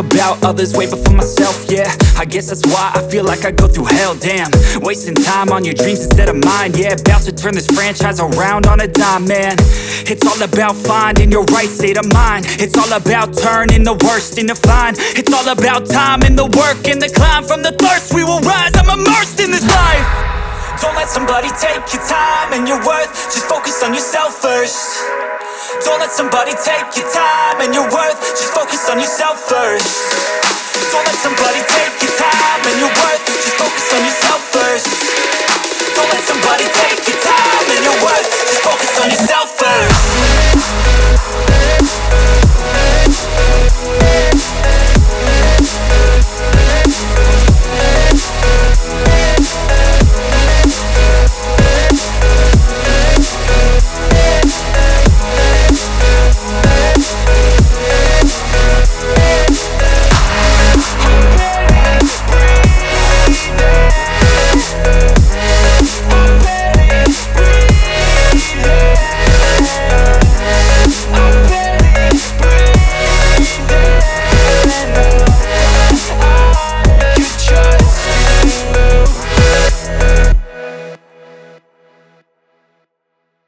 about others way before myself, yeah. I guess that's why I feel like I go through hell, damn. Wasting time on your dreams instead of mine, yeah. About to turn this franchise around on a dime, man. It's all about finding your right state of mind. It's all about turning the worst into fine. It's all about time and the work and the climb. From the thirst we will rise, I'm immersed in this life. Don't let somebody take your time and your worth. Just focus on yourself first. Don't let somebody take your time and your worth. Just focus on yourself first. Don't let somebody take your time and your